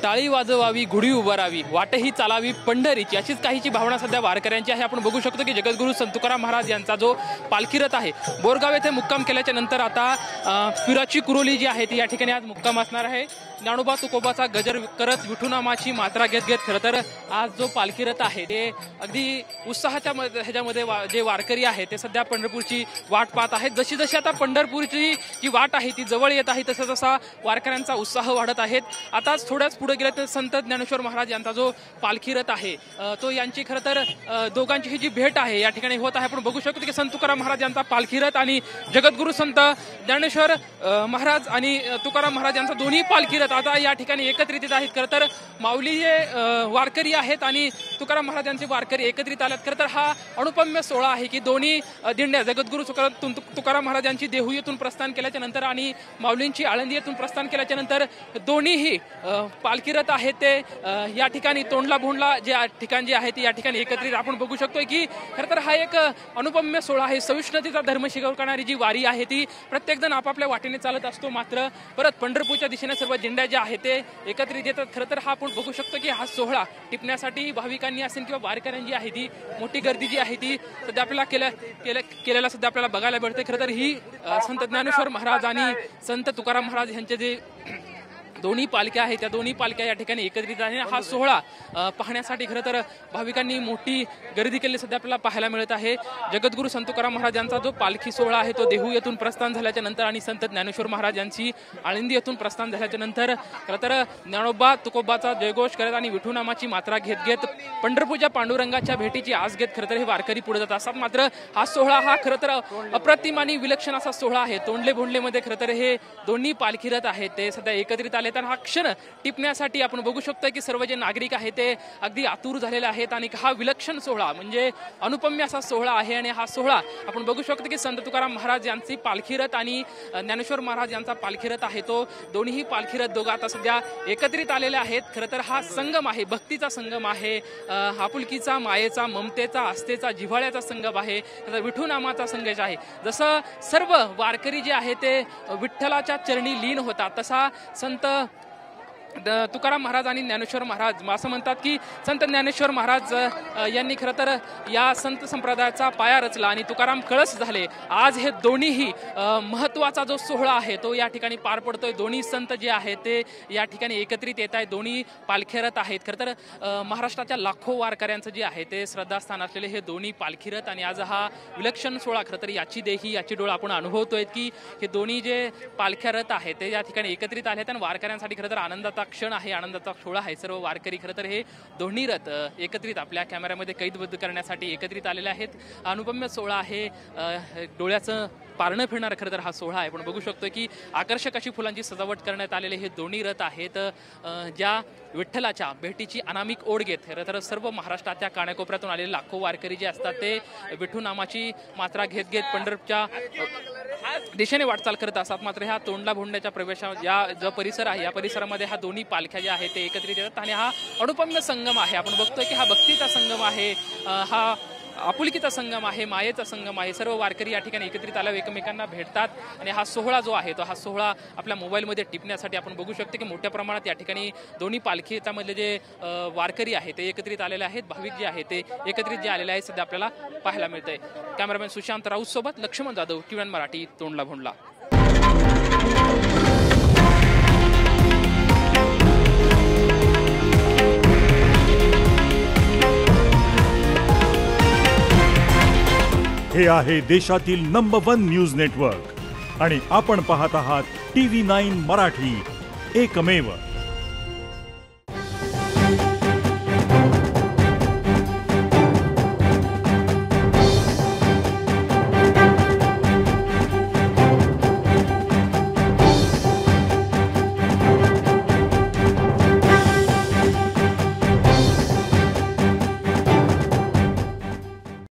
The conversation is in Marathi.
टाळी वाजवावी, गुढी उभारावी, वाटही चालावी पंढरीची, अशीच काहीची भावना सध्या वारकऱ्यांची आहे। आपण बघू शकतो की जगद्गुरू संत तुकाराम महाराज यांचा जो पालखी रथ आहे बोरगाव येथे मुक्काम केल्याच्या नंतर आता पिराची कुरोली जी आहे ती या ठिकाणी आज मुक्काम असणार आहे। ज्ञानोबा तुकोबाचा गजर करत विठुनामाची मात्रा घेत घेत खरं तर आज जो पालखी रथ आहे ते अगदी उत्साहाच्या ह्याच्यामध्ये जे वारकरी आहे ते सध्या पंढरपूरची वाट पाहत आहेत। जशी जशी आता पंढरपूरची जी वाट आहे ती जवळ येत आहे तसा तसा वारकऱ्यांचा उत्साह वाढत आहे। आताच थोड्याच पुढे गेले तर संत ज्ञानेश्वर महाराज यांचा जो पालखी रथ आहे तो यांची खरं तर दोघांची ही जी भेट आहे या ठिकाणी होत आहे। आपण बघू शकतो की संत तुकाराम महाराज यांचा पालखी रथ आणि जगद्गुरू संत ज्ञानेश्वर महाराज आणि तुकाराम महाराज यांचा दोन्ही पालखी रथ आता या ठिकाणी एकत्रित येत आहेत। खरं तर माऊली जे वारकरी आहेत आणि तुकाराम महाराजांचे वारकरी एकत्रित आलेत। खरं तर हा अनुपम्य सोहळा आहे की दोन्ही दिंड्या जगद्गुरू तुकाराम महाराजांची देहू येथून प्रस्थान केल्याच्या नंतर आणि माऊलींची आळंदी येथून प्रस्थान केल्याच्या नंतर दोन्हीही पालखी रथ आहेत ते या ठिकाणी तोंडला भोंडला जे ठिकाण जे आहे ते या ठिकाणी एकत्रित आपण बघू शकतोय की खरं तर हा एक अनुपम्य सोहळा आहे। सहिष्णुतेचा धर्म शिकवणारी जी वारी आहे ती प्रत्येक जण आपापल्या वाटेने चालत असतो, मात्र परत पंढरपूरच्या दिशेने सर्व दिंड्या जे आहे ते एकत्रित येतात। खरं तर हा आपण बघू शकतो की हा सोहळा टिपण्यासाठी भाविकांनी असेल किंवा वारकऱ्यांची आहे ती मोठी गर्दी जी आहे ती सध्या आपल्याला केलेला सध्या आपल्याला बघायला मिळते। खरं तर ही संत ज्ञानेश्वर महाराज आणि संत तुकाराम महाराज यांचे जे दोन्ही पालख्या आहेत त्या दोन्ही पालख्या या ठिकाणी एकत्रित आहे। हा सोहळा पाहण्यासाठी खरं तर भाविकांनी मोठी गर्दी केली सध्या आपल्याला पाहायला मिळत आहे। जगद्गुरू संत तुकाराम महाराज यांचा जो पालखी सोहळा आहे तो देहू येथून प्रस्थान झाल्याच्या नंतर आणि संत ज्ञानेश्वर महाराज यांची आळंदी येथून प्रस्थान झाल्याच्या नंतर खरं तर ज्ञानोबा तुकोबाचा जयघोष करत आणि विठुनामाची मात्रा घेत घेत पंढरपूरच्या पांडुरंगाच्या भेटीची आस घेत खरं तर हे वारकरी पुढे जात असतात। मात्र हा सोहळा हा खरं तर अप्रतिम आणि विलक्षण असा सोहळा आहे। तोंडले भोंडलेमध्ये खरं तर हे दोन्ही पालखी रथ आहेत ते सध्या एकत्रित आले तर हा क्षण टिपण्यासाठी आपण बघू शकतो की सर्व जे नागरिक आहेत ते अगदी आतुर झालेले आहेत आणि हा विलक्षण सोहळा म्हणजे अनुपम्य असा सोहळा आहे। आणि हा सोहळा आपण बघू शकतो की संत तुकाराम महाराज यांची पालखी रथ आणि ज्ञानेश्वर महाराज यांचा पालखी रथ आहे तो दोन्ही पालखी रथ दोघं आता सध्या एकत्रित आलेले आहेत। खरं तर हा संगम आहे, भक्तीचा संगम आहे, आपुलकीचा, मायेचा, ममतेचा, आस्थेचा, जिव्हाळ्याचा संगम आहे, विठुनामाचा संगम आहे। जसं सर्व वारकरी जे आहे ते विठ्ठलाच्या चरणी लीन होतात तसा संत तुकाराम महाराज आणि ज्ञानेश्वर महाराज असं म्हणतात की संत ज्ञानेश्वर महाराज यांनी खरं तर या संत संप्रदायाचा पाया रचला आणि तुकाराम कळस झाले। आज हे दोन्हीही महत्त्वाचा जो सोहळा आहे तो या ठिकाणी पार पडतोय। दोन्ही संत जे आहेत ते या ठिकाणी एकत्रित येत आहेत, दोन्ही पालखी रथ आहेत। खरं तर महाराष्ट्राच्या लाखो वारकऱ्यांचं जे आहे ते श्रद्धास्थान असलेले हे दोन्ही पालखी रथ आणि आज हा विलक्षण सोहळा खरं तर याची देही याची डोळ आपण अनुभवतोय की हे दोन्ही जे पालख्या रथ आहेत ते या ठिकाणी एकत्रित आले आणि वारकऱ्यांसाठी खरं तर आनंदाचा क्षण आहे, आनंदाचा सोहळा आहे। सर्व वारकरी खरं तर हे दोन्ही रथ एकत्रित आपल्या कॅमेऱ्यामध्ये कैदबद्ध करण्यासाठी एकत्रित आलेले आहेत। अनुपम्य सोहळा आहे, डोळ्याचं पारणं फिरणार खरं तर हा सोहळा आहे। आपण बघू शकतो की आकर्षक अशी फुलांची सजावट करण्यात आलेले हे दोन्ही रथ आहेत ज्या विठ्ठलाच्या भेटीची अनामिक ओढ घेत खरं तर सर्व महाराष्ट्राच्या कानाकोपऱ्यातून आलेले लाखो वारकरी जे असतात ते विठुनामाची मात्रा घेत घेत पंढरपूरच्या दिशेने वाटचाल करत असतात। मात्र ह्या तोंडला भोंडण्याच्या प्रवेशा या जो परिसर आहे या परिसरामध्ये हा दोन्ही पालख्या ज्या आहेत ते एकत्रित येतात आणि हा अनुपम्य संगम आहे। आपण बघतोय की हा भक्तीचा संगम आहे, हा आपुलकीचा संगम आहे, मायेचा संगम आहे। सर्व वारकरी या ठिकाणी एकत्रित आल्यावर एकमेकांना भेटतात आणि हा सोहळा जो आहे तो हा सोहळा आपल्या मोबाईलमध्ये टिपण्यासाठी आपण बघू शकतो की मोठ्या प्रमाणात या ठिकाणी दोन्ही पालखीच्या मधले जे वारकरी आहेत ते एकत्रित आलेले आहेत, भाविक जे आहेत ते एकत्रित जे आलेले आहेत सध्या आपल्याला पाहायला मिळतंय। कॅमेरामॅन सुशांत राऊत सोबत लक्ष्मण जाधव, टीव्ही मराठी, तोंडला भोंडला। हे आहे देशातील नंबर 1 न्यूज नेटवर्क आणि आपण पाहत आहात TV9 मराठी, एकमेव।